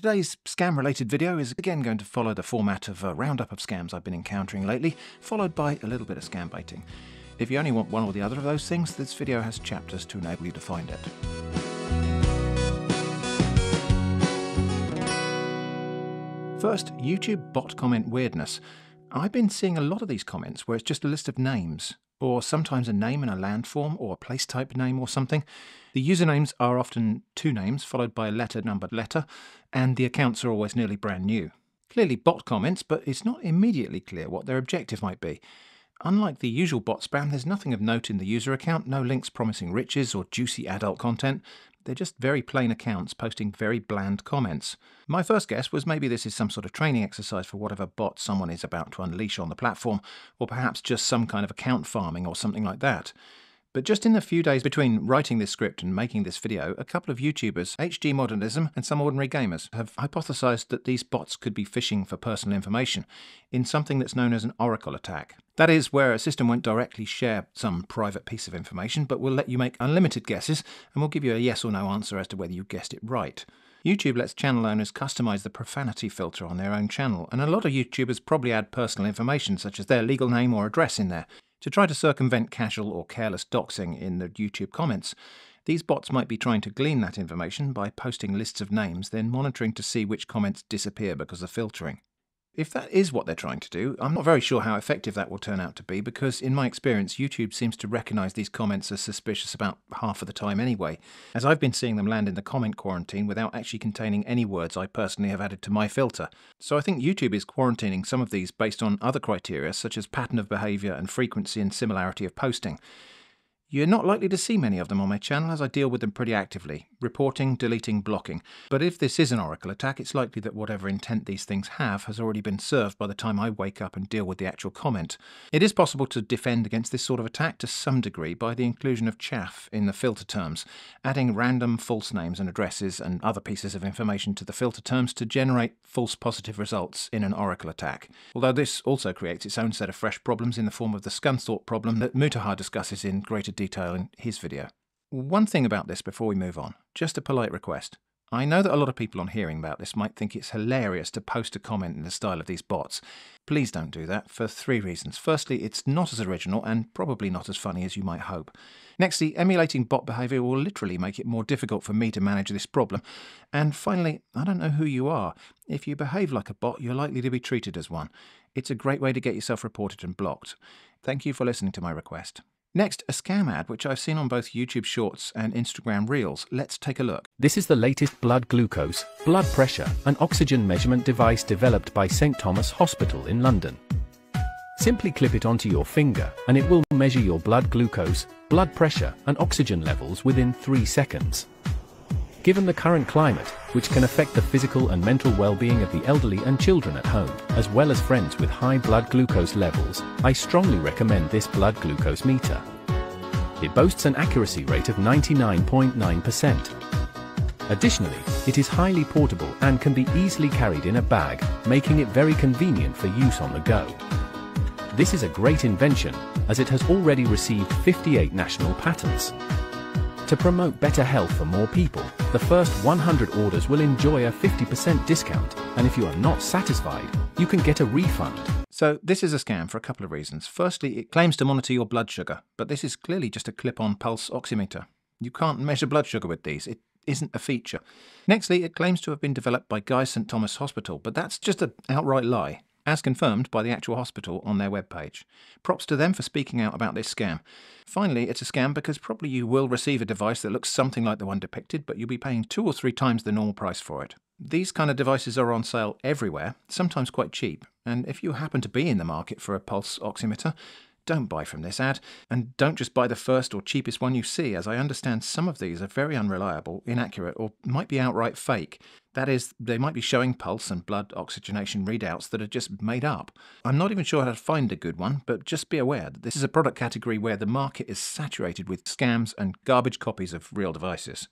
Today's scam-related video is again going to follow the format of a roundup of scams I've been encountering lately, followed by a little bit of scam baiting. If you only want one or the other of those things, this video has chapters to enable you to find it. First, YouTube bot comment weirdness. I've been seeing a lot of these comments where it's just a list of names, or sometimes a name in a landform or a place type name or something. The usernames are often two names followed by a letter-numbered letter, and the accounts are always nearly brand new. Clearly bot comments, but it's not immediately clear what their objective might be. Unlike the usual bot spam, there's nothing of note in the user account, no links promising riches or juicy adult content. They're just very plain accounts posting very bland comments. My first guess was maybe this is some sort of training exercise for whatever bot someone is about to unleash on the platform, or perhaps just some kind of account farming or something like that. But just in the few days between writing this script and making this video, a couple of YouTubers, HG Modernism and some ordinary gamers, have hypothesized that these bots could be phishing for personal information in something that's known as an oracle attack. That is, where a system won't directly share some private piece of information, but will let you make unlimited guesses and will give you a yes or no answer as to whether you guessed it right. YouTube lets channel owners customize the profanity filter on their own channel, and a lot of YouTubers probably add personal information such as their legal name or address in there, to try to circumvent casual or careless doxing in the YouTube comments. These bots might be trying to glean that information by posting lists of names, then monitoring to see which comments disappear because of filtering. If that is what they're trying to do, I'm not very sure how effective that will turn out to be, because in my experience YouTube seems to recognise these comments as suspicious about half of the time anyway, as I've been seeing them land in the comment quarantine without actually containing any words I personally have added to my filter. So I think YouTube is quarantining some of these based on other criteria such as pattern of behaviour and frequency and similarity of posting. You're not likely to see many of them on my channel as I deal with them pretty actively, reporting, deleting, blocking. But if this is an oracle attack, it's likely that whatever intent these things have has already been served by the time I wake up and deal with the actual comment. It is possible to defend against this sort of attack to some degree by the inclusion of chaff in the filter terms, adding random false names and addresses and other pieces of information to the filter terms to generate false positive results in an oracle attack. Although this also creates its own set of fresh problems in the form of the Scunthorpe problem that Mutahar discusses in greater detail in his video. One thing about this before we move on, just a polite request. I know that a lot of people on hearing about this might think it's hilarious to post a comment in the style of these bots. Please don't do that for three reasons. Firstly, it's not as original and probably not as funny as you might hope. Nextly, emulating bot behaviour will literally make it more difficult for me to manage this problem. And finally, I don't know who you are. If you behave like a bot, you're likely to be treated as one. It's a great way to get yourself reported and blocked. Thank you for listening to my request. Next, a scam ad which I've seen on both YouTube Shorts and Instagram Reels. Let's take a look. This is the latest blood glucose, blood pressure and oxygen measurement device developed by St. Thomas Hospital in London. Simply clip it onto your finger and it will measure your blood glucose, blood pressure and oxygen levels within 3 seconds. Given the current climate, which can affect the physical and mental well-being of the elderly and children at home, as well as friends with high blood glucose levels, I strongly recommend this blood glucose meter. It boasts an accuracy rate of 99.9%. Additionally, it is highly portable and can be easily carried in a bag, making it very convenient for use on the go. This is a great invention, as it has already received 58 national patents. To promote better health for more people, the first 100 orders will enjoy a 50% discount, and if you are not satisfied, you can get a refund. So this is a scam for a couple of reasons. Firstly, it claims to monitor your blood sugar, but this is clearly just a clip-on pulse oximeter. You can't measure blood sugar with these. It isn't a feature. Nextly, it claims to have been developed by Guy's St Thomas Hospital, but that's just an outright lie, as confirmed by the actual hospital on their webpage. Props to them for speaking out about this scam. Finally, it's a scam because probably you will receive a device that looks something like the one depicted, but you'll be paying 2 or 3 times the normal price for it. These kind of devices are on sale everywhere, sometimes quite cheap, and if you happen to be in the market for a pulse oximeter, don't buy from this ad, and don't just buy the first or cheapest one you see, as I understand some of these are very unreliable, inaccurate, or might be outright fake. That is, they might be showing pulse and blood oxygenation readouts that are just made up. I'm not even sure how to find a good one, but just be aware that this is a product category where the market is saturated with scams and garbage copies of real devices.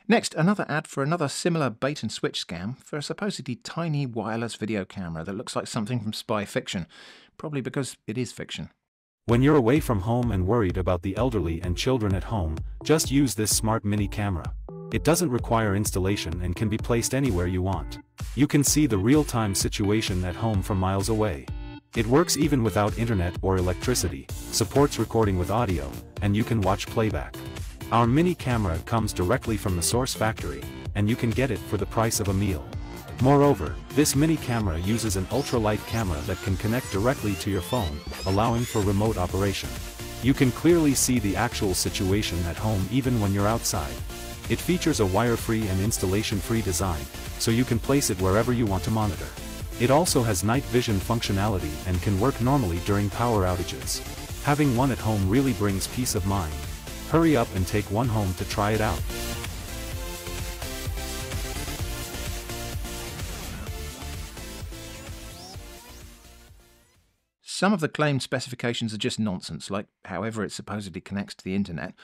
Next, another ad for another similar bait-and-switch scam for a supposedly tiny wireless video camera that looks like something from spy fiction, probably because it is fiction. When you're away from home and worried about the elderly and children at home, just use this smart mini camera. It doesn't require installation and can be placed anywhere you want. You can see the real-time situation at home from miles away. It works even without internet or electricity, supports recording with audio, and you can watch playback. Our mini camera comes directly from the source factory, and you can get it for the price of a meal. Moreover, this mini camera uses an ultralight camera that can connect directly to your phone, allowing for remote operation. You can clearly see the actual situation at home even when you're outside. It features a wire-free and installation-free design, so you can place it wherever you want to monitor. It also has night vision functionality and can work normally during power outages. Having one at home really brings peace of mind. Hurry up and take one home to try it out. Some of the claimed specifications are just nonsense, like however it supposedly connects to the internet.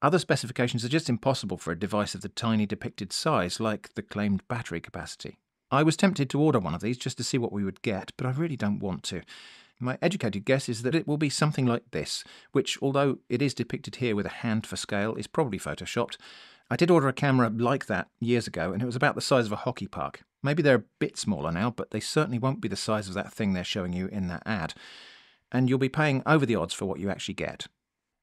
Other specifications are just impossible for a device of the tiny depicted size, like the claimed battery capacity. I was tempted to order one of these just to see what we would get, but I really don't want to. My educated guess is that it will be something like this, which, although it is depicted here with a hand for scale, is probably photoshopped. I did order a camera like that years ago, and it was about the size of a hockey puck. Maybe they're a bit smaller now, but they certainly won't be the size of that thing they're showing you in that ad. And you'll be paying over the odds for what you actually get.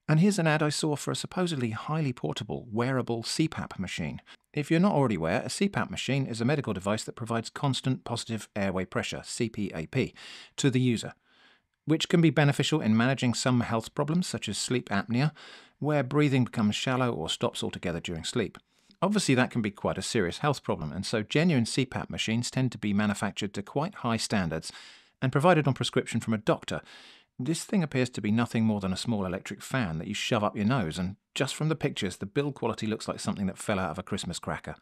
And here's an ad I saw for a supposedly highly portable, wearable CPAP machine. If you're not already aware, a CPAP machine is a medical device that provides constant positive airway pressure, CPAP, to the user, which can be beneficial in managing some health problems such as sleep apnea, where breathing becomes shallow or stops altogether during sleep. Obviously that can be quite a serious health problem, and so genuine CPAP machines tend to be manufactured to quite high standards and provided on prescription from a doctor. This thing appears to be nothing more than a small electric fan that you shove up your nose, and just from the pictures, the build quality looks like something that fell out of a Christmas cracker.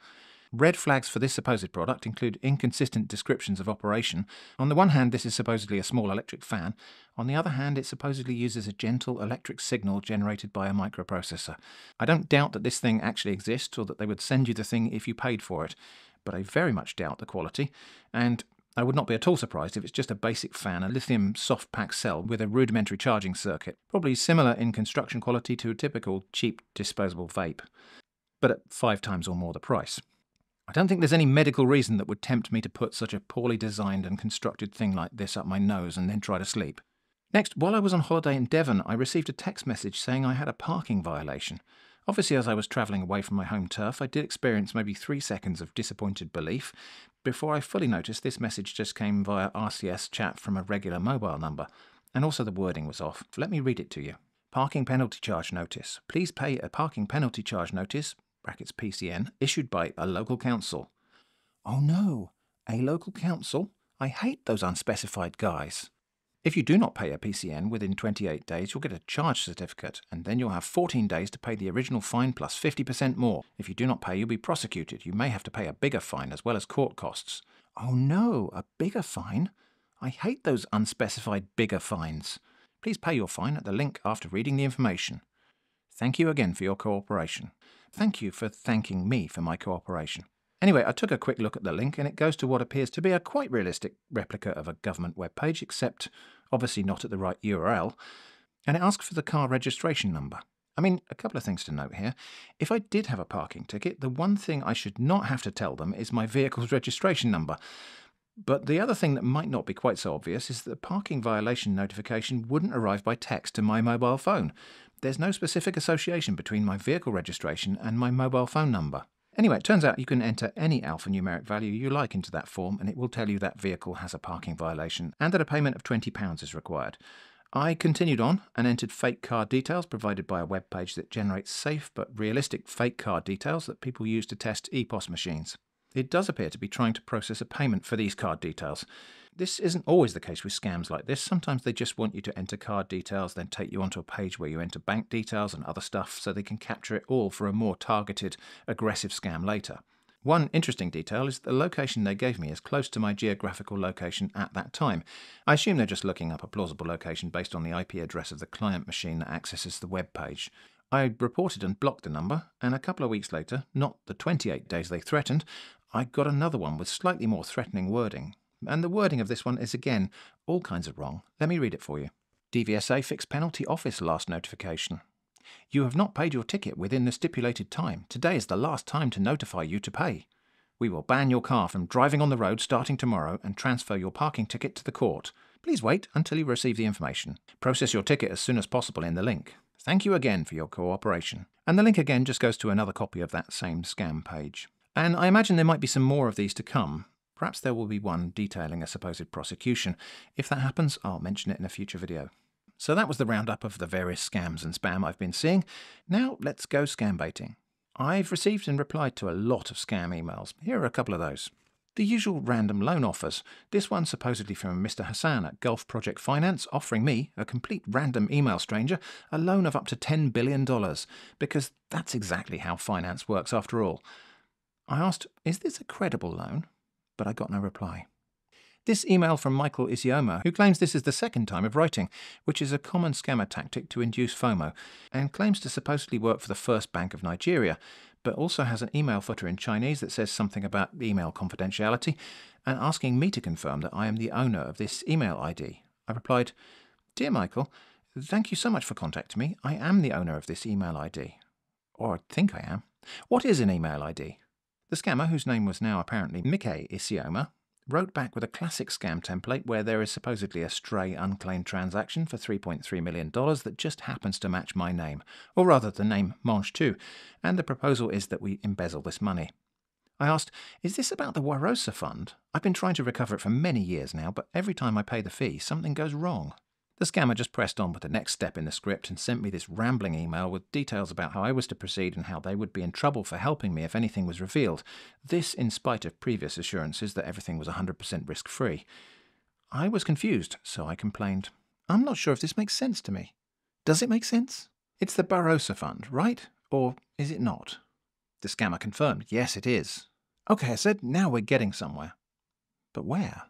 Red flags for this supposed product include inconsistent descriptions of operation. On the one hand, this is supposedly a small electric fan. On the other hand, it supposedly uses a gentle electric signal generated by a microprocessor. I don't doubt that this thing actually exists or that they would send you the thing if you paid for it, but I very much doubt the quality, and I would not be at all surprised if it's just a basic fan, a lithium soft pack cell with a rudimentary charging circuit, probably similar in construction quality to a typical cheap disposable vape, but at 5 times or more the price. I don't think there's any medical reason that would tempt me to put such a poorly designed and constructed thing like this up my nose and then try to sleep. Next, while I was on holiday in Devon, I received a text message saying I had a parking violation. Obviously, as I was travelling away from my home turf, I did experience maybe 3 seconds of disappointed belief before I fully noticed this message just came via RCS chat from a regular mobile number, and also the wording was off. Let me read it to you. Parking penalty charge notice. Please pay a parking penalty charge notice, brackets PCN, issued by a local council. Oh no, a local council? I hate those unspecified guys. If you do not pay a PCN within 28 days, you'll get a charge certificate, and then you'll have 14 days to pay the original fine plus 50% more. If you do not pay, you'll be prosecuted. You may have to pay a bigger fine as well as court costs. Oh no, a bigger fine? I hate those unspecified bigger fines. Please pay your fine at the link after reading the information. Thank you again for your cooperation. Thank you for thanking me for my cooperation. Anyway, I took a quick look at the link, and it goes to what appears to be a quite realistic replica of a government webpage, except obviously not at the right URL, and it asks for the car registration number. I mean, a couple of things to note here. If I did have a parking ticket, the one thing I should not have to tell them is my vehicle's registration number. But the other thing that might not be quite so obvious is that the parking violation notification wouldn't arrive by text to my mobile phone. There's no specific association between my vehicle registration and my mobile phone number. Anyway, it turns out you can enter any alphanumeric value you like into that form, and it will tell you that vehicle has a parking violation and that a payment of £20 is required. I continued on and entered fake card details provided by a web page that generates safe but realistic fake card details that people use to test EPOS machines. It does appear to be trying to process a payment for these card details. This isn't always the case with scams like this. Sometimes they just want you to enter card details, then take you onto a page where you enter bank details and other stuff so they can capture it all for a more targeted, aggressive scam later. One interesting detail is that the location they gave me is close to my geographical location at that time. I assume they're just looking up a plausible location based on the IP address of the client machine that accesses the web page. I reported and blocked the number, and a couple of weeks later, not the 28 days they threatened, I got another one with slightly more threatening wording. And the wording of this one is, again, all kinds of wrong. Let me read it for you. DVSA Fixed Penalty Office last notification. You have not paid your ticket within the stipulated time. Today is the last time to notify you to pay. We will ban your car from driving on the road starting tomorrow and transfer your parking ticket to the court. Please wait until you receive the information. Process your ticket as soon as possible in the link. Thank you again for your cooperation." And the link again just goes to another copy of that same scam page. And I imagine there might be some more of these to come. Perhaps there will be one detailing a supposed prosecution. If that happens, I'll mention it in a future video. So that was the roundup of the various scams and spam I've been seeing. Now let's go scambaiting. I've received and replied to a lot of scam emails. Here are a couple of those. The usual random loan offers. This one supposedly from Mr. Hassan at Gulf Project Finance, offering me, a complete random email stranger, a loan of up to $10 billion, because that's exactly how finance works after all. I asked, is this a credible loan? But I got no reply. This email from Michael Isioma, who claims this is the second time of writing, which is a common scammer tactic to induce FOMO, and claims to supposedly work for the First Bank of Nigeria, but also has an email footer in Chinese that says something about email confidentiality, and asking me to confirm that I am the owner of this email ID. I replied, "Dear Michael, thank you so much for contacting me. I am the owner of this email ID. Or I think I am. What is an email ID?" The scammer, whose name was now apparently Mike Isioma, wrote back with a classic scam template where there is supposedly a stray unclaimed transaction for $3.3 million that just happens to match my name, or rather the name Mange 2, and the proposal is that we embezzle this money. I asked, is this about the Warosa Fund? I've been trying to recover it for many years now, but every time I pay the fee, something goes wrong. The scammer just pressed on with the next step in the script and sent me this rambling email with details about how I was to proceed and how they would be in trouble for helping me if anything was revealed. This in spite of previous assurances that everything was 100% risk-free. I was confused, so I complained, "I'm not sure if this makes sense to me. Does it make sense? It's the Barossa Fund, right? Or is it not?" The scammer confirmed, "Yes, it is." "Okay," I said, "now we're getting somewhere." But where?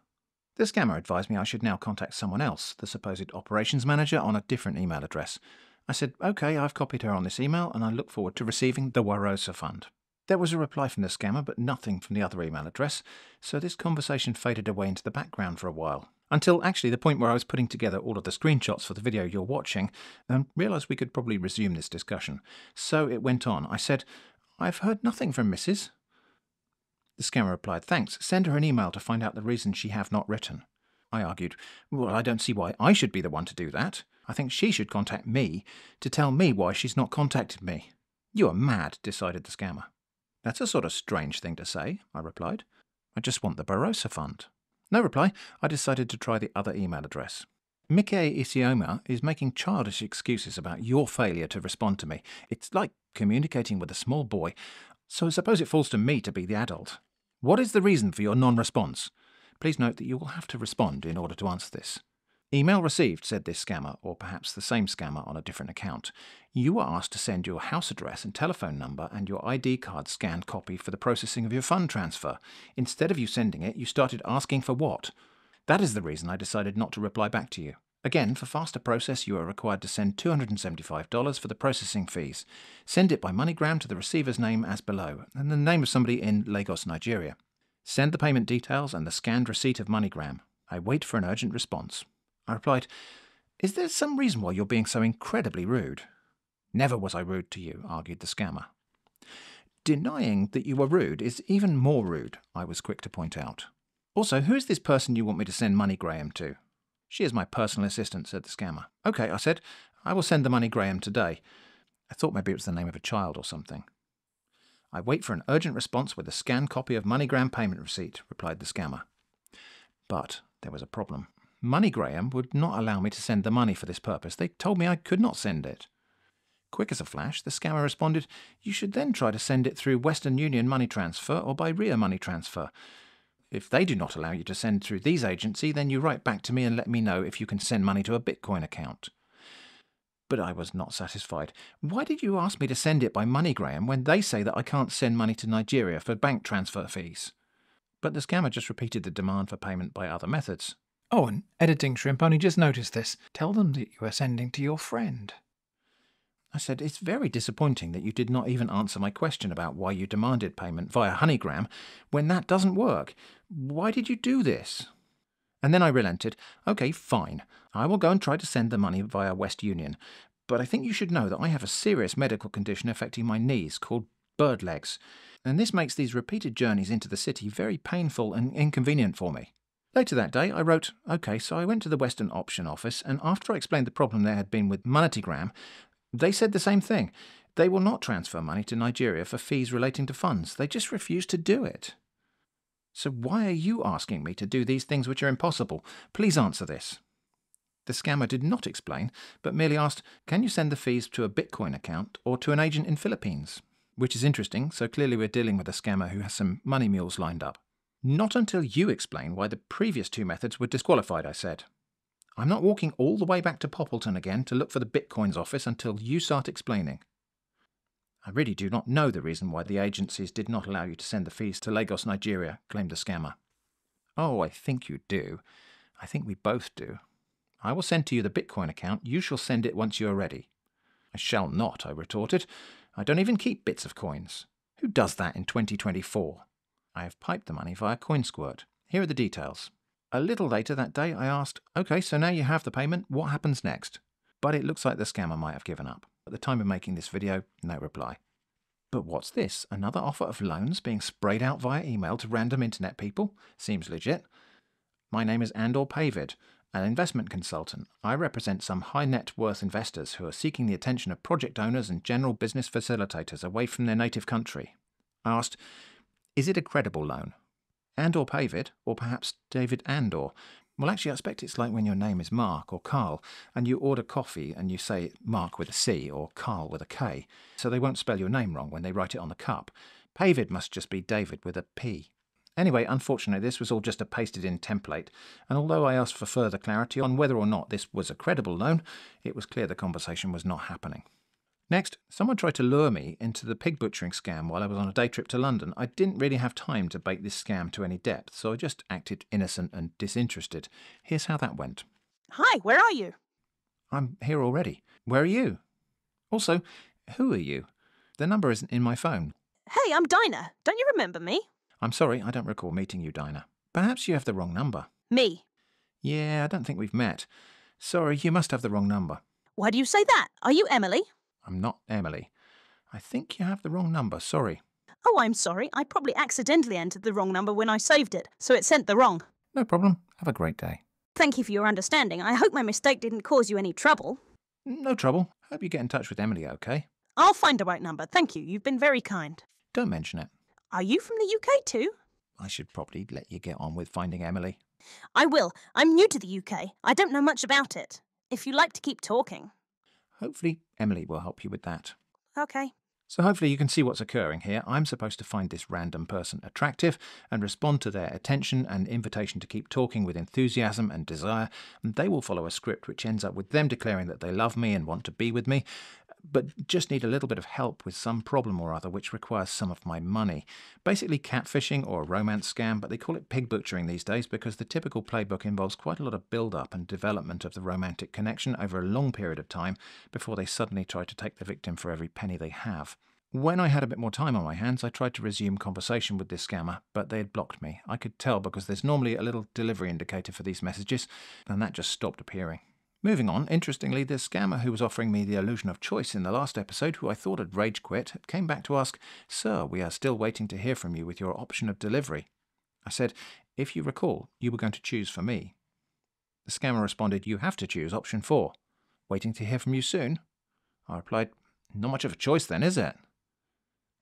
The scammer advised me I should now contact someone else, the supposed operations manager, on a different email address. I said, "Okay, I've copied her on this email and I look forward to receiving the Warosa Fund." There was a reply from the scammer, but nothing from the other email address, so this conversation faded away into the background for a while. Until actually the point where I was putting together all of the screenshots for the video you're watching and realised we could probably resume this discussion. So it went on. I said, "I've heard nothing from Mrs." The scammer replied, "Thanks, send her an email to find out the reason she have not written." I argued, "Well, I don't see why I should be the one to do that. I think she should contact me to tell me why she's not contacted me." "You are mad," decided the scammer. "That's a sort of strange thing to say," I replied. "I just want the Barossa Fund." No reply. I decided to try the other email address. Mike Isioma is making childish excuses about your failure to respond to me. It's like communicating with a small boy, so I suppose it falls to me to be the adult. What is the reason for your non-response? Please note that you will have to respond in order to answer this. Email received, said this scammer, or perhaps the same scammer on a different account. You were asked to send your house address and telephone number and your ID card scanned copy for the processing of your fund transfer. Instead of you sending it, you started asking for what? That is the reason I decided not to reply back to you. Again, for faster process, you are required to send $275 for the processing fees. Send it by MoneyGram to the receiver's name as below, and the name of somebody in Lagos, Nigeria. Send the payment details and the scanned receipt of MoneyGram. I wait for an urgent response. I replied, "Is there some reason why you're being so incredibly rude?" "Never was I rude to you," argued the scammer. "Denying that you were rude is even more rude," I was quick to point out. "Also, who is this person you want me to send MoneyGram to?" "She is my personal assistant," said the scammer. "Okay," I said, "I will send the MoneyGram today." I thought maybe it was the name of a child or something. "I wait for an urgent response with a scanned copy of MoneyGram payment receipt," replied the scammer. But there was a problem. MoneyGram would not allow me to send the money for this purpose. They told me I could not send it. Quick as a flash, the scammer responded, "You should then try to send it through Western Union Money Transfer or by Ria Money Transfer. If they do not allow you to send through these agencies, then you write back to me and let me know if you can send money to a Bitcoin account." But I was not satisfied. "Why did you ask me to send it by MoneyGram when they say that I can't send money to Nigeria for bank transfer fees?" But the scammer just repeated the demand for payment by other methods. "Oh, and Editing Shrimp only just noticed this. Tell them that you are sending to your friend." I said, "It's very disappointing that you did not even answer my question about why you demanded payment via HoneyGram when that doesn't work. Why did you do this?" And then I relented. "Okay, fine. I will go and try to send the money via West Union. But I think you should know that I have a serious medical condition affecting my knees called bird legs. and this makes these repeated journeys into the city very painful and inconvenient for me. Later that day, I wrote, OK, so I went to the Western Option office, and after I explained the problem there had been with MoneyGram, they said the same thing. They will not transfer money to Nigeria for fees relating to funds. They just refuse to do it. So why are you asking me to do these things which are impossible? Please answer this. The scammer did not explain, but merely asked, can you send the fees to a Bitcoin account or to an agent in Philippines? Which is interesting, so clearly we're dealing with a scammer who has some money mules lined up. Not until you explain why the previous two methods were disqualified, I said. I'm not walking all the way back to Poppleton again to look for the Bitcoins office until you start explaining. I really do not know the reason why the agencies did not allow you to send the fees to Lagos, Nigeria, claimed the scammer. Oh, I think you do. I think we both do. I will send to you the Bitcoin account. You shall send it once you are ready. I shall not, I retorted. I don't even keep bits of coins. Who does that in 2024? I have piped the money via CoinSquirt. Here are the details. A little later that day, I asked, OK, so now you have the payment, what happens next? But it looks like the scammer might have given up. At the time of making this video, no reply. But what's this? Another offer of loans being sprayed out via email to random internet people? Seems legit. My name is Andor Pavid, an investment consultant. I represent some high net worth investors who are seeking the attention of project owners and general business facilitators away from their native country. I asked, is it a credible loan? Andor Pavid, or perhaps David Andor? Well, actually, I expect it's like when your name is Mark or Carl, and you order coffee and you say Mark with a C or Carl with a K, so they won't spell your name wrong when they write it on the cup. Pavid must just be David with a P. Anyway, unfortunately, this was all just a pasted-in template, and although I asked for further clarity on whether or not this was a credible loan, it was clear the conversation was not happening. Next, someone tried to lure me into the pig butchering scam while I was on a day trip to London. I didn't really have time to bait this scam to any depth, so I just acted innocent and disinterested. Here's how that went. Hi, where are you? I'm here already. Where are you? Also, who are you? The number isn't in my phone. Hey, I'm Dinah. Don't you remember me? I'm sorry, I don't recall meeting you, Dinah. Perhaps you have the wrong number. Me. Yeah, I don't think we've met. Sorry, you must have the wrong number. Why do you say that? Are you Emily? I'm not Emily. I think you have the wrong number, sorry. Oh, I'm sorry. I probably accidentally entered the wrong number when I saved it, so it sent the wrong. No problem. Have a great day. Thank you for your understanding. I hope my mistake didn't cause you any trouble. No trouble. Hope you get in touch with Emily, okay? I'll find the right number. Thank you. You've been very kind. Don't mention it. Are you from the UK too? I should probably let you get on with finding Emily. I will. I'm new to the UK. I don't know much about it. If you like to keep talking. Hopefully, Emily will help you with that. Okay. So hopefully you can see what's occurring here. I'm supposed to find this random person attractive and respond to their attention and invitation to keep talking with enthusiasm and desire, and they will follow a script which ends up with them declaring that they love me and want to be with me, but just need a little bit of help with some problem or other which requires some of my money. Basically catfishing or a romance scam, but they call it pig butchering these days because the typical playbook involves quite a lot of build-up and development of the romantic connection over a long period of time before they suddenly try to take the victim for every penny they have. When I had a bit more time on my hands, I tried to resume conversation with this scammer, but they had blocked me. I could tell because there's normally a little delivery indicator for these messages, and that just stopped appearing. Moving on, interestingly, the scammer who was offering me the illusion of choice in the last episode, who I thought had rage quit, came back to ask, "Sir, we are still waiting to hear from you with your option of delivery." I said, "If you recall, you were going to choose for me." The scammer responded, "You have to choose option 4. Waiting to hear from you soon?" I replied, "Not much of a choice then, is it?"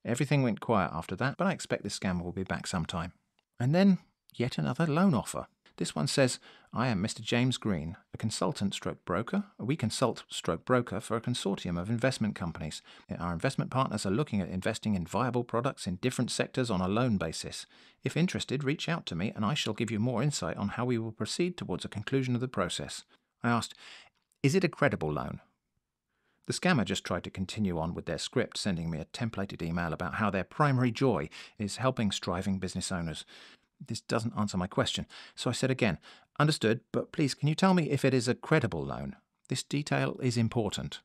Everything went quiet after that, but I expect this scammer will be back sometime. And then, yet another loan offer. This one says, "I am Mr. James Green, a consultant/broker. We consult/broker for a consortium of investment companies. Our investment partners are looking at investing in viable products in different sectors on a loan basis. If interested, reach out to me and I shall give you more insight on how we will proceed towards a conclusion of the process." I asked, "Is it a credible loan?" The scammer just tried to continue on with their script, sending me a templated email about how their primary joy is helping striving business owners. This doesn't answer my question, so I said again, "Understood, but please can you tell me if it is a credible loan? This detail is important."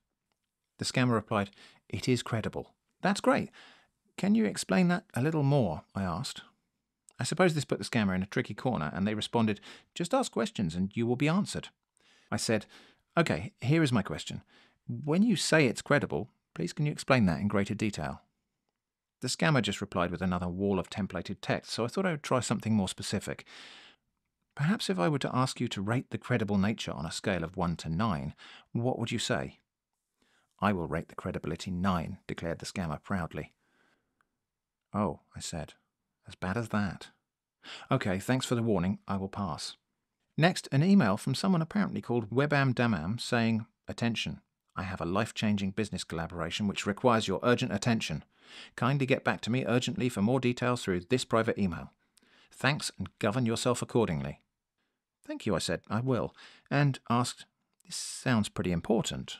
The scammer replied, "It is credible." "That's great. Can you explain that a little more?" I asked. I suppose this put the scammer in a tricky corner, and they responded, "Just ask questions and you will be answered." I said, "Okay, here is my question. When you say it's credible, please can you explain that in greater detail?" The scammer just replied with another wall of templated text, so I thought I would try something more specific. Perhaps if I were to ask you to rate the credible nature on a scale of 1 to 9, what would you say? I will rate the credibility 9, declared the scammer proudly. Oh, I said. As bad as that? Okay, thanks for the warning. I will pass. Next, an email from someone apparently called Webam Damam saying, "Attention. I have a life-changing business collaboration which requires your urgent attention. Kindly get back to me urgently for more details through this private email. Thanks and govern yourself accordingly." Thank you, I said, I will, and asked, "This sounds pretty important.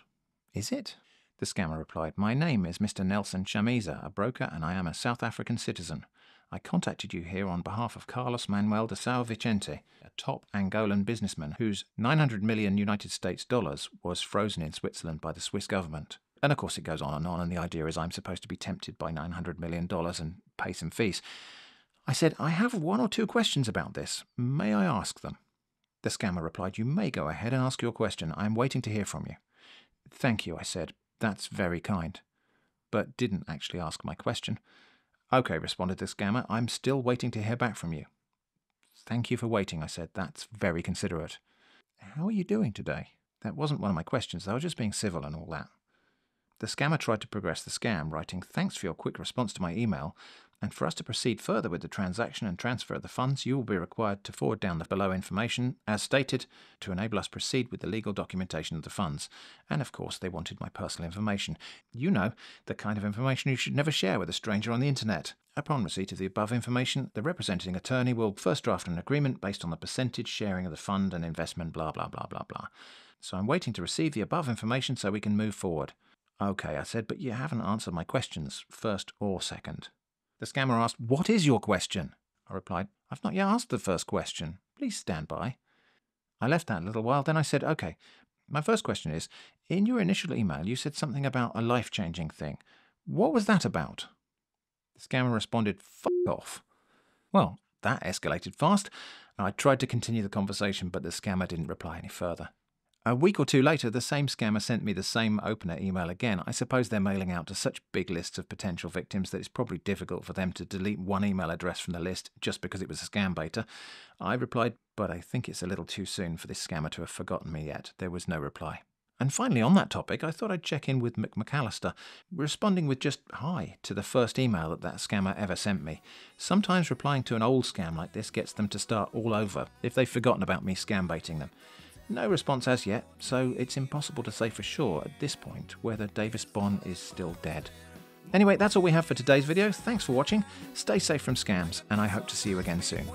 Is it?" The scammer replied, "My name is Mr. Nelson Chamiza, a broker, and I am a South African citizen. I contacted you here on behalf of Carlos Manuel de São Vicente, a top Angolan businessman whose 900 million United States dollars was frozen in Switzerland by the Swiss government." And of course it goes on, and the idea is I'm supposed to be tempted by $900 million and pay some fees. I said, "I have 1 or 2 questions about this. May I ask them?" The scammer replied, "You may go ahead and ask your question. I am waiting to hear from you." "Thank you," I said. "That's very kind." But didn't actually ask my question. "Okay," responded the scammer. "I'm still waiting to hear back from you." "Thank you for waiting," I said. "That's very considerate." "How are you doing today?" That wasn't one of my questions. I was just being civil and all that. The scammer tried to progress the scam, writing, "Thanks for your quick response to my email. And for us to proceed further with the transaction and transfer of the funds, you will be required to forward down the below information, as stated, to enable us proceed with the legal documentation of the funds." And of course, they wanted my personal information. You know, the kind of information you should never share with a stranger on the internet. Upon receipt of the above information, the representing attorney will first draft an agreement based on the percentage sharing of the fund and investment, blah, blah, blah, blah, blah. So I'm waiting to receive the above information so we can move forward. "Okay," I said, "but you haven't answered my questions, first or second." The scammer asked, "What is your question?" I replied, "I've not yet asked the first question. Please stand by." I left that a little while, then I said, "Okay, my first question is, in your initial email you said something about a life-changing thing. What was that about?" The scammer responded, "F*** off." Well, that escalated fast. I tried to continue the conversation, but the scammer didn't reply any further. A week or 2 later, the same scammer sent me the same opener email again. I suppose they're mailing out to such big lists of potential victims that it's probably difficult for them to delete one email address from the list just because it was a Scambaiter. I replied, "But I think it's a little too soon for this scammer to have forgotten me yet." There was no reply. And finally, on that topic, I thought I'd check in with McAllister, responding with just "hi" to the first email that scammer ever sent me. Sometimes replying to an old scam like this gets them to start all over if they've forgotten about me scambaiting them. No response as yet, so it's impossible to say for sure at this point whether Davis Bond is still dead. Anyway, that's all we have for today's video. Thanks for watching, stay safe from scams, and I hope to see you again soon.